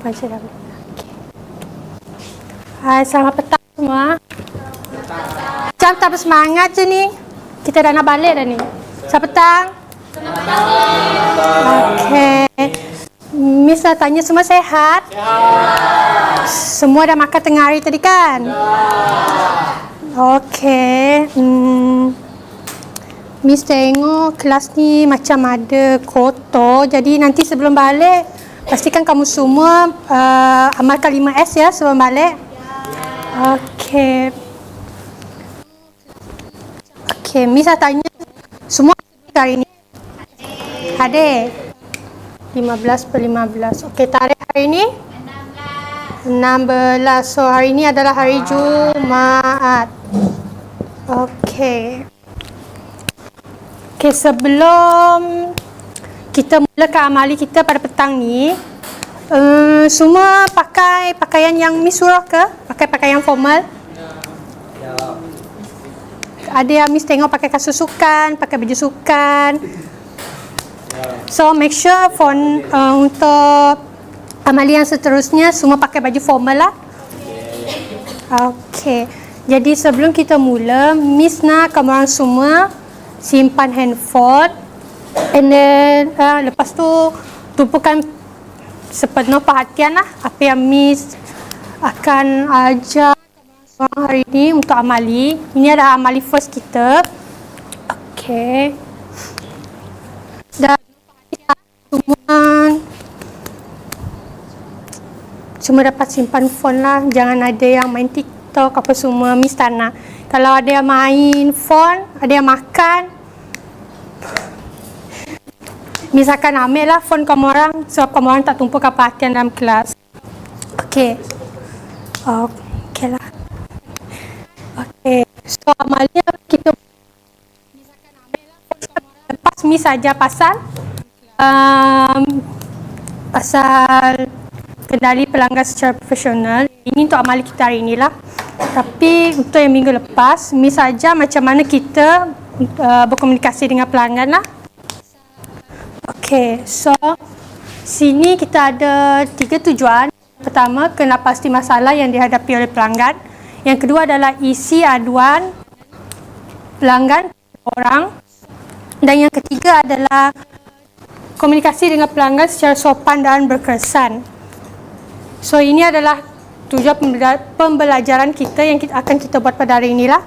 Baca dah. Okay. Hai, selamat petang semua. Macam tak bersemangat je ni. Kita dah nak balik dah ni. Selamat petang. Okey. Miss dah tanya semua sihat? Semua dah makan tengah hari tadi kan? Okey. Miss tengok kelas ni macam ada kotor. Jadi nanti sebelum balik, pastikan kamu semua amalkan 5S ya sebelum balik. Okey. Okey, Miss dah tanya semua hari ni. Adik? 15/15. Okey, tarikh hari ni? 16. So, hari ni adalah hari Jumaat. Okey. Okey, sebelum kita mulakan amali kita pada petang ni, semua pakai pakaian yang Miss suruh ke? Pakai pakaian formal? Ada yang Miss tengok pakai kasut sukan, pakai baju sukan. So make sure untuk amali yang seterusnya semua pakai baju formal lah. Okay. Jadi sebelum kita mula, Miss nak kamu orang semua simpan handphone, and then lepas tu tumpukan sepenuh perhatian lah apa yang Miss akan ajar hari ini untuk amali. Ini adalah amali first kita. Okay. Dan semua dapat simpan phone lah. Jangan ada yang main TikTok apa semua. Miss tak nak. Kalau ada yang main phone, ada yang makan, Miss akan ambil lah phone kamu orang sebab kamu orang tak tumpukan perhatian dalam kelas. Okay. Okay lah. Okay. So amalnya kita lepas Miss saja pasal kendali pelanggan secara profesional. Ini untuk amali kita hari inilah. Tapi untuk yang minggu lepas, Miss saja macam mana kita berkomunikasi dengan pelanggan lah. Okay, so sini kita ada 3 tujuan. Pertama, kena pasti masalah yang dihadapi oleh pelanggan. Yang kedua adalah isi aduan pelanggan orang. Dan yang ketiga adalah komunikasi dengan pelanggan secara sopan dan berkesan. So ini adalah tujuan pembelajaran kita yang akan kita buat pada hari inilah.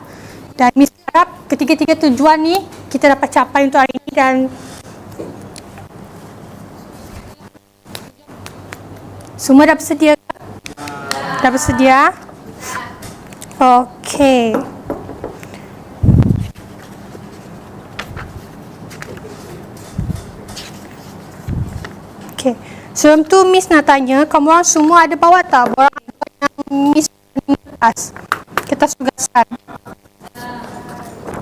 Dan Miss harap ketiga-tiga tujuan ni kita dapat capai untuk hari ini. Dan semua dah bersedia? Dah bersedia? Okey. Okay. Sebelum tu Miss nak tanya, kamu orang semua ada bawa tak borang yang Miss kertas tugasan?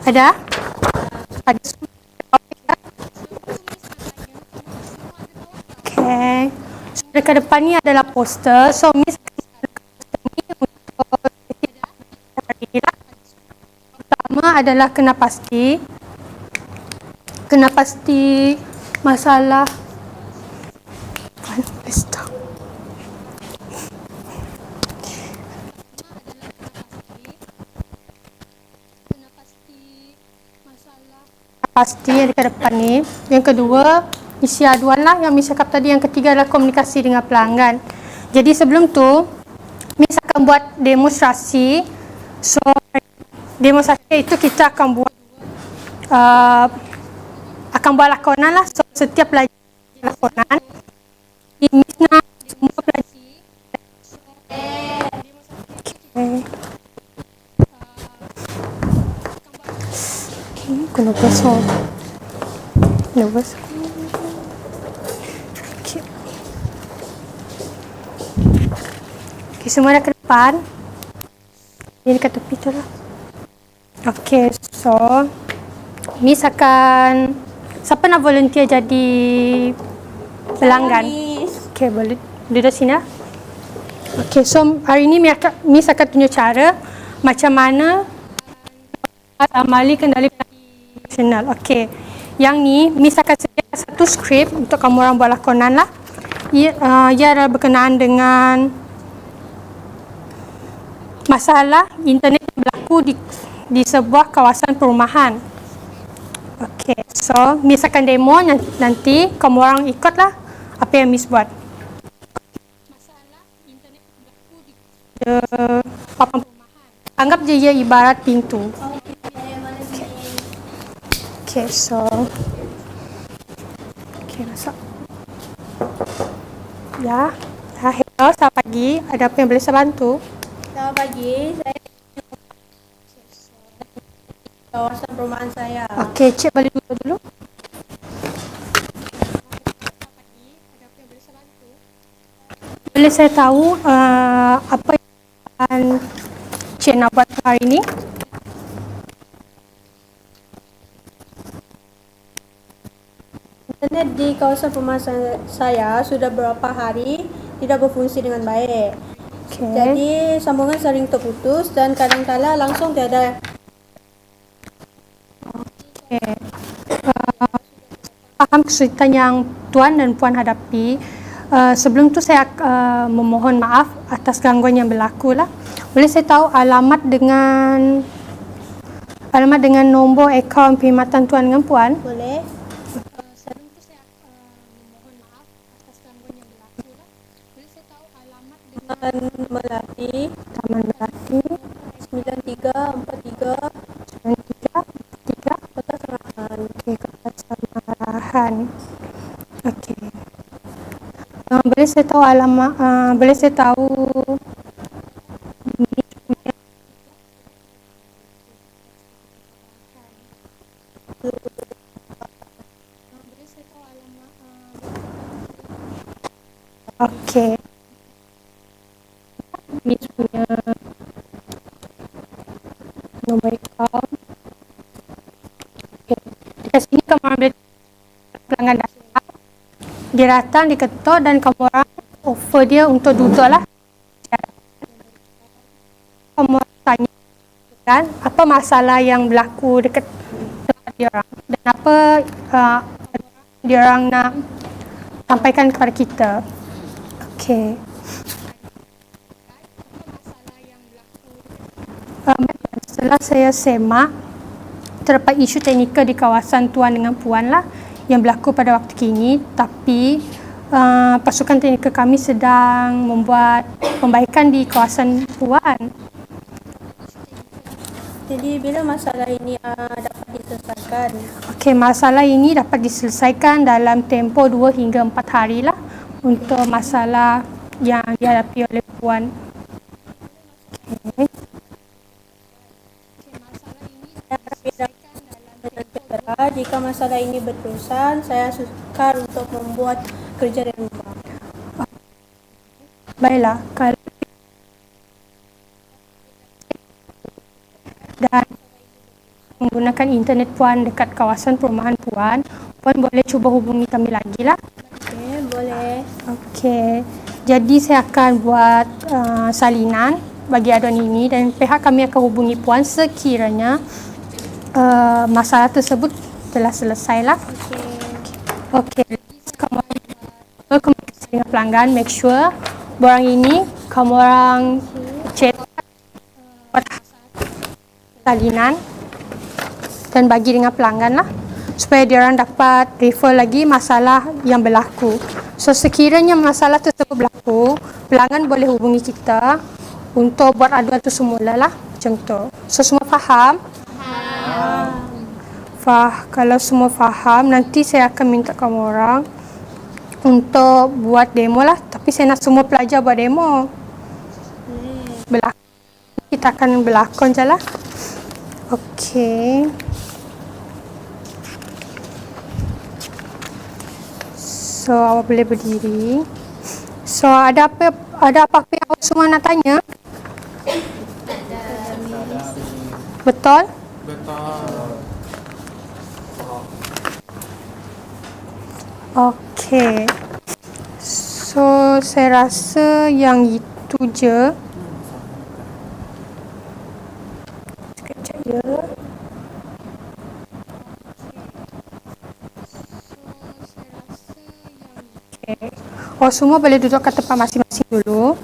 Ada? Ada semua? Okay. So dekat depan ni adalah poster. So Miss akan poster ni untuk hari ni lah. Pertama adalah kena pasti masalah pasti yang dekat depan ni. Yang kedua, isi aduan lah yang Miss cakap tadi. Yang ketiga adalah komunikasi dengan pelanggan. Jadi sebelum tu, Miss akan buat demonstrasi. So, demonstrasi itu kita akan buat lakonan lah. So, setiap pelajar lakonan. Miss nak semua pelajar. Okay. Kenapa so? Nervous. Okay. Okay, semua dah ke depan. Ini dekat tepi tu lah. Okay, so Miss akan, siapa nak volunteer jadi pelanggan? Okay, boleh duduk sini lah. Okay, so hari ni Miss akan tunjuk cara macam mana amali kendali profesional. Okey. Yang ni Miss akan sediakan satu skrip untuk kamu orang buat lakonan lah. ia adalah berkenaan dengan masalah internet yang berlaku di sebuah kawasan perumahan. Okey, so Miss akan demo, nanti kamu orang ikutlah apa yang Miss buat. Masalah internet yang berlaku di papan perumahan. Anggap je ia ibarat pintu. Okey, so masuk. Ya, hello, selamat pagi. Ada apa yang boleh saya bantu? Selamat pagi, saya kawasan perumahan saya. Okey, cik boleh duduk dulu. Boleh saya tahu apa yang cik nak buat hari ini? Internet di kawasan perumahan saya sudah beberapa hari tidak berfungsi dengan baik. Okay. Jadi sambungan sering terputus dan kadang-kala langsung tiada. Okay. Faham kesulitan yang tuan dan puan hadapi. Sebelum tu saya memohon maaf atas gangguan yang berlaku lah. Boleh saya tahu alamat dengan nombor akaun perkhidmatan tuan dengan puan? Boleh? Sebelum tu saya memohon maaf atas gangguan yang berlaku lah. Boleh saya tahu alamat dengan Taman Melati 9343 Kota Serahan. Okey, Kota Serahan. Okey. Boleh saya tahu alamat, boleh saya tahu okey. Miss punya nombor akaun. Okey. Dekat sini kamu orang boleh pelanggan datang. Dia datang, dia ketuk dan kamu orang offer dia untuk duduk lah. Kamu tanya kan apa masalah yang berlaku dekat dia orang dan apa dia orang nak sampaikan kepada kita. Okey. Setelah saya semak, terdapat isu teknikal di kawasan tuan dengan puan lah yang berlaku pada waktu kini, tapi pasukan teknikal kami sedang membuat pembaikan di kawasan puan. Jadi bila masalah ini dapat diselesaikan? Okey, masalah ini dapat diselesaikan dalam tempoh 2 hingga 4 hari lah untuk masalah yang dihadapi oleh puan. Okey. Jika masalah ini berterusan, saya sukar untuk membuat kerja di rumah. Baiklah, kalau dan menggunakan internet puan dekat kawasan perumahan puan boleh cuba hubungi kami lagi lah. Okey, boleh. Okey, jadi saya akan buat salinan bagi aduan ini dan pihak kami akan hubungi puan sekiranya masalah tersebut telah selesai lah. Okey, kamu berkomunikasi dengan pelanggan, make sure borang ini kamu orang cetak salinan dan bagi dengan pelanggan lah supaya dia orang dapat refer lagi masalah yang berlaku. So sekiranya masalah tersebut berlaku, pelanggan boleh hubungi kita untuk buat aduan tu semula lah, macam tu. So semua faham? Kalau semua faham, nanti saya akan minta kamu orang untuk buat demo lah, tapi saya nak semua pelajar buat demo. Kita akan berlakon je lah. Okey. So awak boleh berdiri. So ada apa-apa yang awak semua nak tanya? Betul? Okey. So saya rasa yang itu je. Sekejap ya. Oh, semua boleh duduk ke tempat masing-masing dulu.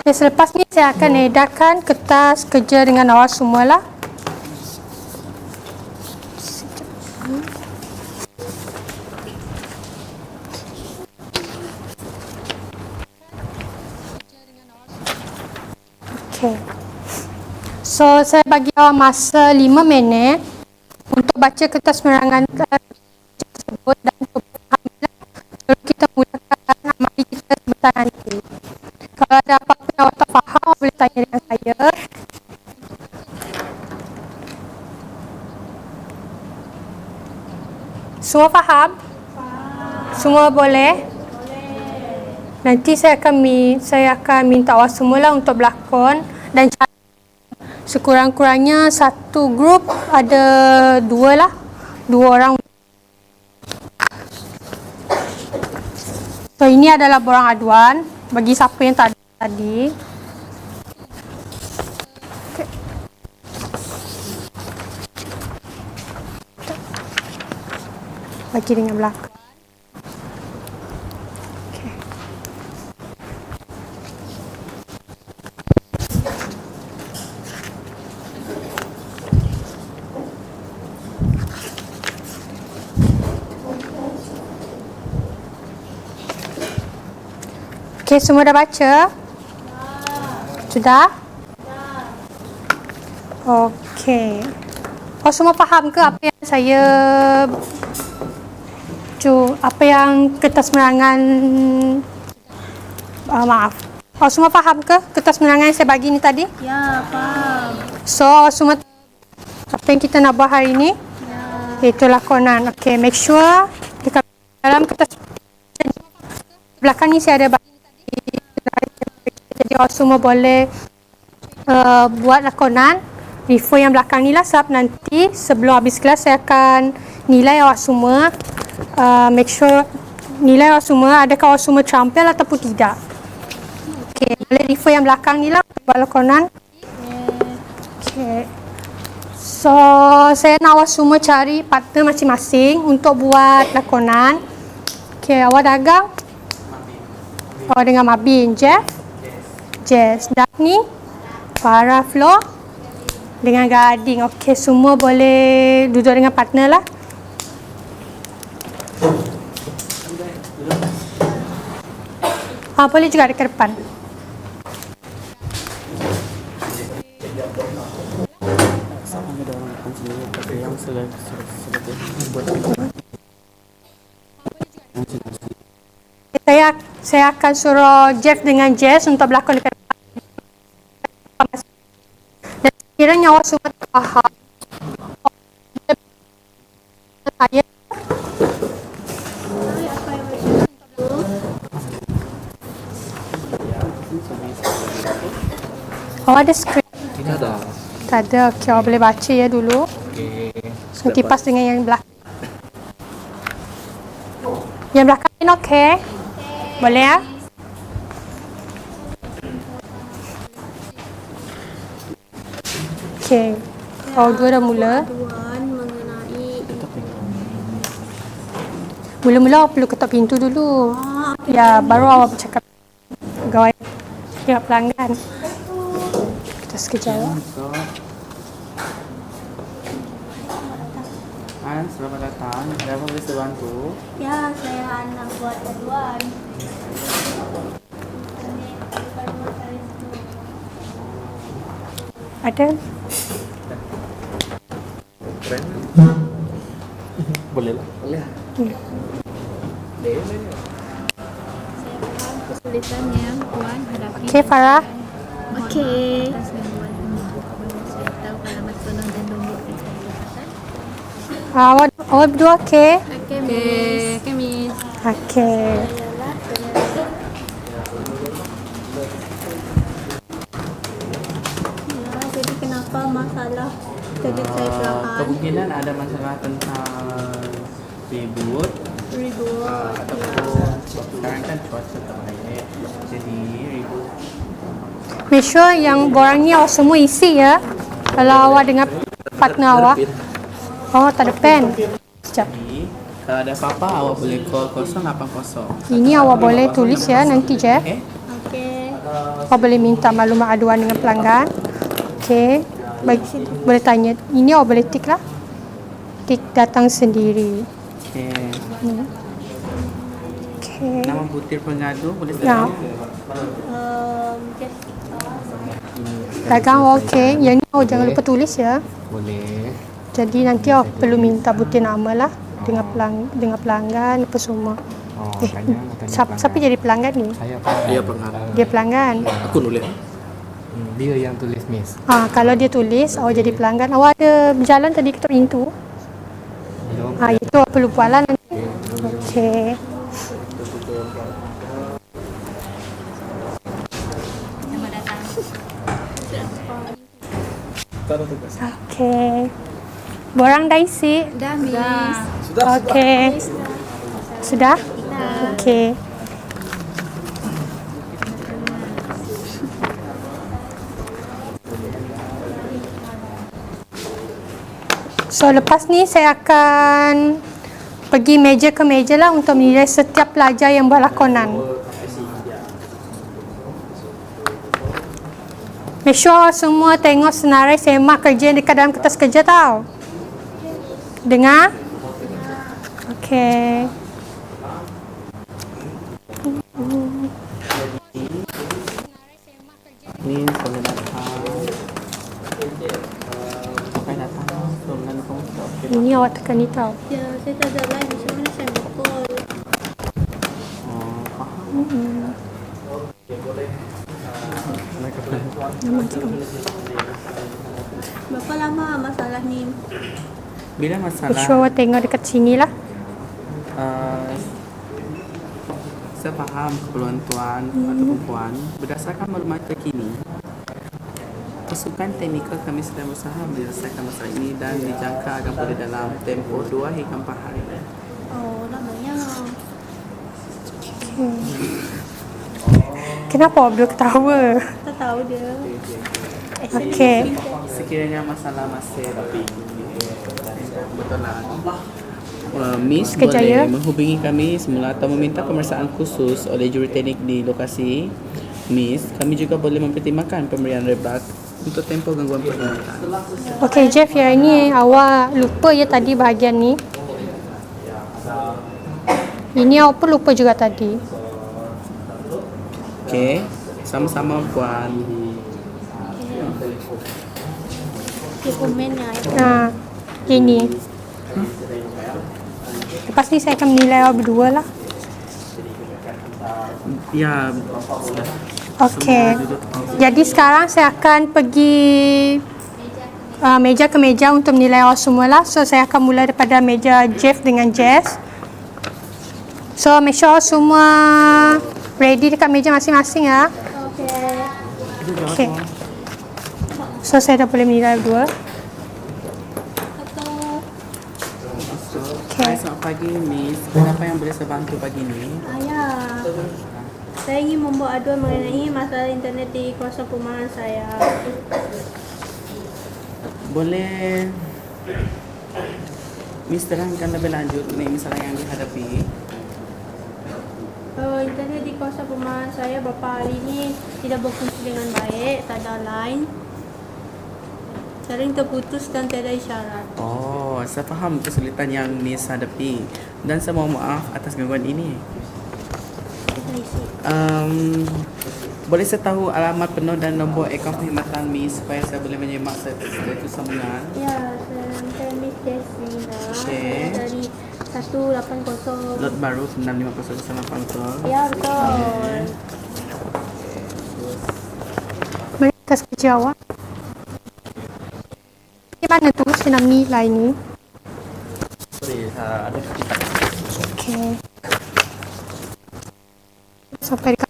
Okay, selepas ni saya akan edarkan kertas kerja dengan awak semualah. Okay. So, saya bagi awak masa 5 minit untuk baca kertas penerangan tersebut dan untuk mengambil lalu kita mulakan amali kita sebentar nanti. Kalau ada apa-apa yang awak tak faham, awak boleh tanya dengan saya. Semua faham? Semua boleh? Nanti saya akan minta awak semualah untuk berlakon dan sekurang-kurangnya satu grup ada 2 lah. 2 orang. So, ini adalah borang aduan bagi siapa yang tak ada tadi. Okay. Bagi dengan belakang. Okey, semua dah baca? Sudah? Okey. Oh, semua faham ke apa yang saya apa yang kertas penerangan maaf. Oh, semua faham ke kertas penerangan yang saya bagi ni tadi? Ya, faham. So, semua apa yang kita nak buat hari ni? Ya. Itu lakonan. Okey, make sure dekat dalam kertas belakang ni saya ada bagi. Jadi awak semua boleh buat lakonan. Refer yang belakang ni lah, sebab nanti sebelum habis kelas saya akan nilai awak semua. Make sure nilai awak semua, adakah awak semua terampil ataupun tidak. Okay, boleh refer yang belakang ni lah buat lakonan. Okay. So, saya nak awak semua cari partner masing-masing untuk buat lakonan. Okay, awak Dagang? Awak dengan Mabin. Jess. Daphne? Farah, Flo? Dengan Gading. Okey, semua boleh duduk dengan partner lah. Boleh juga dekat depan. Saya akan suruh Jeff dengan Jess untuk berlakon dekat depan. Dan kiranya awak semua faham saya. Awak ada skrip? Tidak ada. Tak ada. Okey, awak boleh baca ya dulu. Okey. So, kipas dengan yang belakang. Yang belakang ni okey? Boleh ya? Okey. Awak dua dah mula. Aduan mengenai Mula-mula awak perlu ketuk pintu dulu. Ya, baru awak bercakap pegawai pihak pelanggan. Kita sekejap. Selamat datang. Ada apa bisa bantu? ya, saya nak buat aduan. Ada? Boleh lah. Boleh. Kesulitannya Puan hadapi. Okey, Farah. Okey. Saya tahu alamat Sonong dan Lombok dan Selatan. Awak berdua okey? Okey, Miss. Okey, Miss. Okey. Ya, jadi kenapa masalah kredit saya belakang? Kemungkinan ada masalah tentang ribut Ribut. ataupun sekarang kan cuaca tak baik. Jadi ribut make sure yang borang ni awak semua isi ya. Kalau awak dengan partner awak. Oh, tak ada pen. Sekejap. Jadi, kalau ada apa-apa awak boleh call 080. Ini awak boleh tulis ya nanti je. Okay? Okey. Awak boleh minta maklumat aduan dengan pelanggan. Okey. Boleh tanya. Ini awak boleh tik lah. Tik datang sendiri. Okay. Okey. Nama butir pengadu boleh Ya. sebut? Dagang awak okey. Yang ni awak jangan lupa tulis ya. Boleh. Jadi nanti awak perlu minta butir nama lah dengan pelanggan apa semua. Oh, tanya Siapa jadi pelanggan ni? Saya apa? Dia pengarah. Dia pelanggan. Aku nulis. Dia yang tulis Miss. Kalau dia tulis awak jadi pelanggan. Awak ada berjalan tadi ke pintu. Belum. Itu awak perlu buat lah nanti. Okey. Selamat datang. Okey. Borang dah isi? Dah, Miss. Okey. Sudah? Okey. So lepas ni saya akan pergi meja ke meja lah untuk menilai setiap pelajar yang berlakonan. Make sure semua tengok senarai semak kerja yang dekat dalam kertas kerja tau. Dengar? Okey. Ni boleh datang. Pakai datang. Dengan komputer. Ini awak tekan ni tau. Ya, saya tak ada live. Macam mana saya buat call? Oh, faham. Nama tu. Berapa lama masalah ni? Bila Make masalah sure awak tengok dekat sini lah. saya faham keperluan tuan ataupun puan berdasarkan maklumat terkini. Pasukan teknikal kami sedang berusaha menyelesaikan masalah ini dan dijangka akan boleh dalam tempoh 2 hingga 4 hari. Oh, lamanya. Kenapa awak berdua ketawa? Tak tahu dia. Okey. Sekiranya masalah masih betul lah. Miss Sekejap boleh ya. menghubungi kami semula atau meminta pemeriksaan khusus oleh juruteknik di lokasi. Miss, kami juga boleh mempertimbangkan pemberian rebate untuk tempoh gangguan perkhidmatan. Okey Jeff, ya ini awak lupa ya tadi bahagian ni. Ini awak pun lupa juga tadi. Okey, sama-sama puan. Dia komennya. Ini. Lepas ni saya akan menilai awak berdua lah. Ya, Okey. Jadi sekarang saya akan pergi meja ke meja untuk menilai awak semua lah. So saya akan mula daripada meja Jeff dengan Jess. So make sure semua ready dekat meja masing-masing ya. Okey. So saya dah boleh menilai berdua. Hai, selamat pagi Miss. Kenapa yang boleh saya bantu pagi ni? Ayah, saya ingin membuat aduan mengenai masalah internet di kawasan perumahan saya. Boleh Miss terangkan lebih lanjut mengenai masalah yang dihadapi? Internet di kawasan perumahan saya beberapa hari ini tidak berfungsi dengan baik, tak ada line. Sering terputus dan tiada isyarat. Oh, saya faham kesulitan yang Miss hadapi dan saya mohon maaf atas gangguan ini. Boleh saya tahu alamat penuh dan nombor akaun perkhidmatan Miss supaya saya boleh menyemak status sambungan? Ya, saya Miss Jasmina. Okey. Dari 180. Lot baru 950180. Ya, betul. Mari kita kerja awak. Mana tu senam ni line ni? Okey. Sampai dekat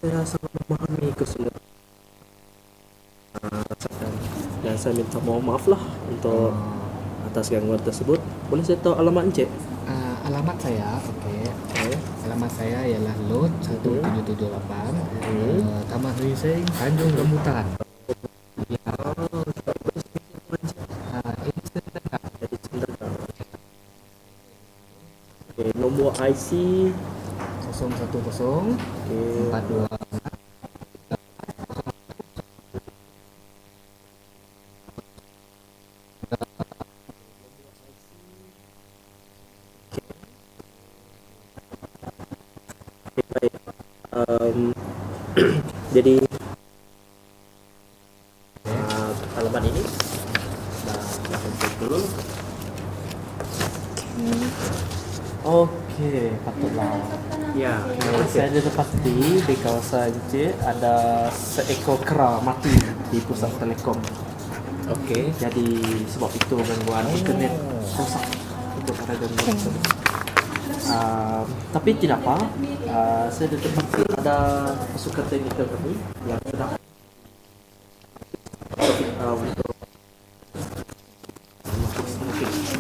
saya sangat memahami kesulitan rasakan, dan saya minta mohon maaf lah untuk atas gangguan tersebut. Boleh saya tahu alamat Encik? Alamat saya, oke. Okay. Alamat saya ialah Lot 1778, Taman Rising, Tanjung Rambutan. Ya. Ini sedang. Okay, nombor IC 010 42. Jadi alamat ini langsung cek dulu. Okey, patutlah. Ya, Saya ada pasti di kawasan Encik ada seekor kera mati di pusat telekom. Okey. Jadi sebab itu gangguan internet rosak untuk ada gangguan tersebut. Tapi tidak apa, saya ada terpaksa ada pasukan teknikal kami yang sedang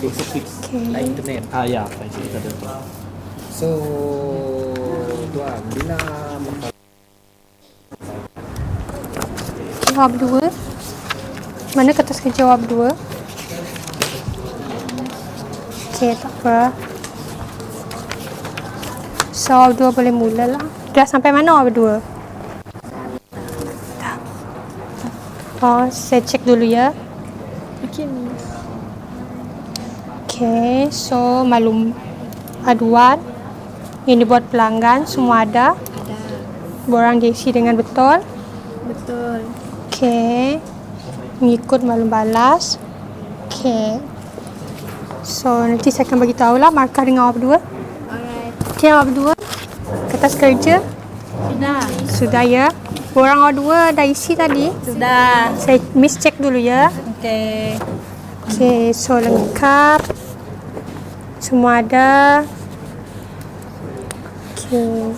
untuk fix internet. Ya, kita ada tu. So, tuan, bila Jawab 2. Mana kertas kerja jawab 2? Okey, tak apa. So, jawab 2 boleh mula lah. Dah sampai mana jawab 2? Dah. Oh, saya cek dulu ya. Okey, so maklum aduan yang dibuat pelanggan semua ada. Ada. Borang diisi dengan betul. Betul. Okey. Mengikut maklum balas. Okey. So nanti saya akan bagi tahu lah markah dengan jawab 2. Alright. Okey, jawab 2. Kertas kerja Sudah. sudah ya. Borang jawab 2 dah isi tadi. Sudah. Saya miss check dulu ya. Okey. Okey, so lengkap. Semua ada. Okey.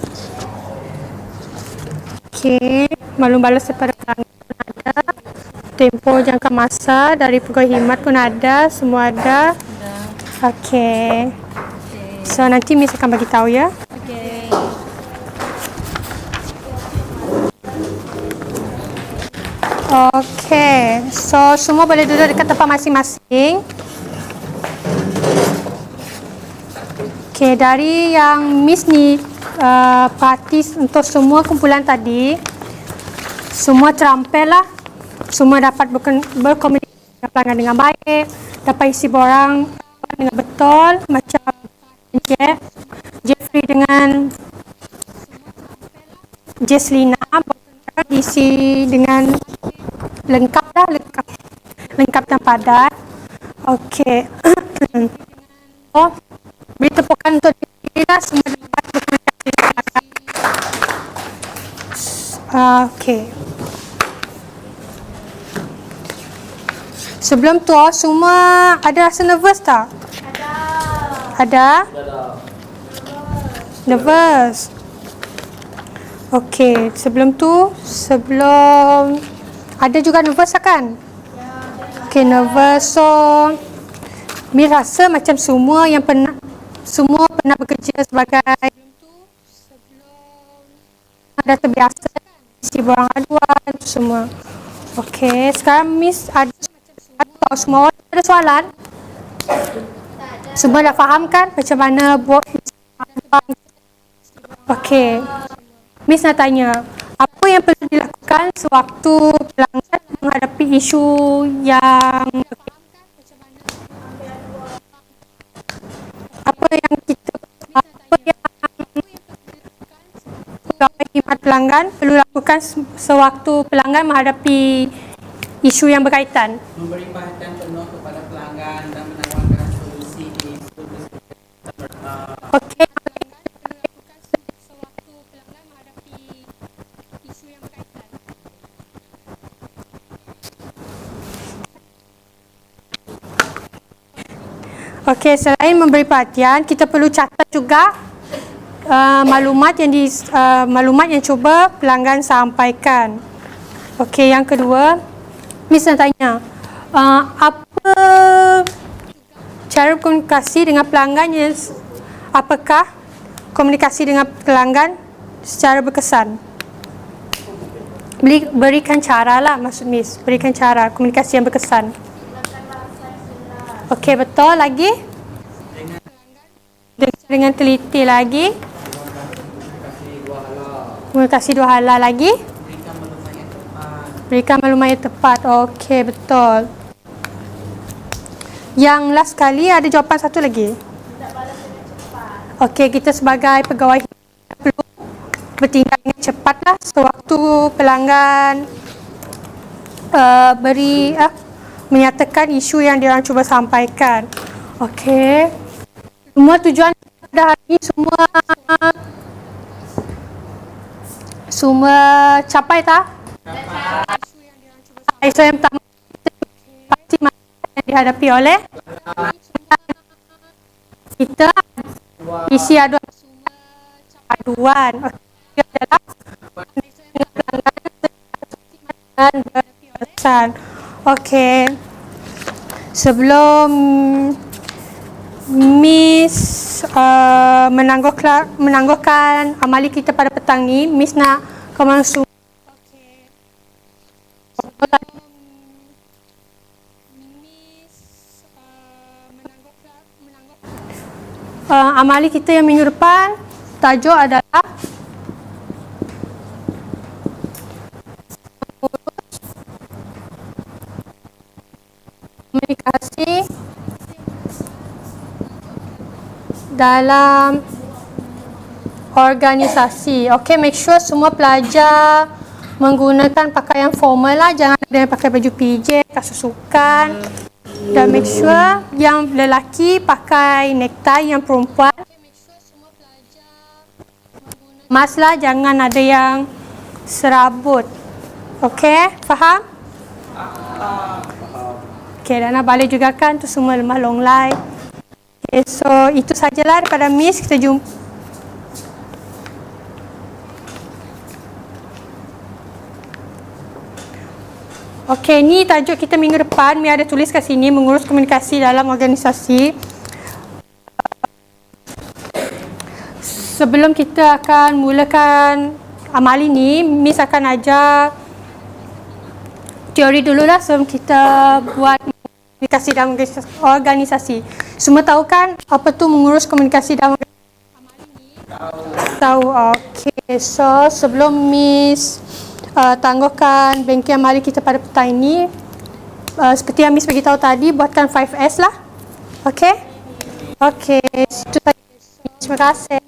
Okey, maklum balas daripada pelanggan ada. Tempoh jangka masa dari pegawai khidmat pun ada, semua ada. Okey. So nanti Miss akan bagi tahu ya. Okey. Okey. So semua boleh duduk dekat tempat masing-masing. Okey, dari yang Miss ni parti untuk semua kumpulan tadi, semua terampil lah. Semua dapat berkomunikasi dengan pelanggan dengan baik, dapat isi borang dengan betul, macam Jeffrey dengan Jesslina diisi dengan lengkap dah, lengkap dan padat. Okey. Oh, beri tepukan untuk diri lah, semua dapat berkomunikasi dengan pelanggan. Okey. Sebelum tu semua ada rasa nervous tak? Ada. Nervous. Okey, sebelum ada juga nervous lah kan? Okey, nervous. So Mi rasa macam semua pernah bekerja sebagai dah terbiasa isi borang aduan semua. Okey, sekarang Miss ada semua orang ada soalan? Semua dah faham kan macam mana buat? Okey. Miss nak tanya, apa yang perlu dilakukan sewaktu pelanggan menghadapi isu yang pegawai khidmat pelanggan perlu lakukan sewaktu pelanggan menghadapi isu yang berkaitan? Memberi perhatian penuh kepada pelanggan dan menawarkan solusi isu Okey. Okey, selain memberi perhatian, kita perlu catat juga maklumat yang cuba pelanggan sampaikan. Okey, yang kedua, Miss nak tanya, apa cara komunikasi dengan pelanggan apakah komunikasi dengan pelanggan secara berkesan? Berikan cara lah, maksud Miss. Berikan cara komunikasi yang berkesan. Okey, betul. Lagi? Dengan teliti lagi. Komunikasi dua hala lagi. Berikan maklumat yang tepat. Okey, betul. Yang last sekali ada jawapan satu lagi. Okey, kita sebagai pegawai perlu bertindak dengan cepatlah sewaktu pelanggan menyatakan isu yang dia orang cuba sampaikan. Okey. Semua tujuan pada hari ini semua capai tak? Capai. So yang pertama pasti masalah yang dihadapi oleh kita isi aduan. Okey, adalah dan berkesan. Okey. Sebelum Miss menangguhkan amali kita pada petang ni, Miss nak komen semua. Amali kita yang minggu depan, tajuk adalah komunikasi dalam organisasi. Okey, make sure semua pelajar menggunakan pakaian formal lah. Jangan ada yang pakai baju PJ, kasut sukan. Dan make sure yang lelaki pakai necktie, yang perempuan mask lah. Jangan ada yang serabut. Okey, faham? Okey, Dana balik juga kan tu semua lemah long life. Okay, so itu sajalah daripada Miss. Kita jumpa. Okey, ni tajuk kita minggu depan. Mi ada tulis kat sini, mengurus komunikasi dalam organisasi. Sebelum kita akan mulakan amali ni, Miss akan ajar teori dululah sebelum kita buat komunikasi dalam organisasi. Semua tahu kan apa tu mengurus komunikasi dalam organisasi? Tahu. Okey, so sebelum Miss tangguhkan bengkel amali kita pada petang ini, seperti yang Miss beritahu tadi, buatkan 5S lah. Okey? Okey, itu saja. Terima kasih.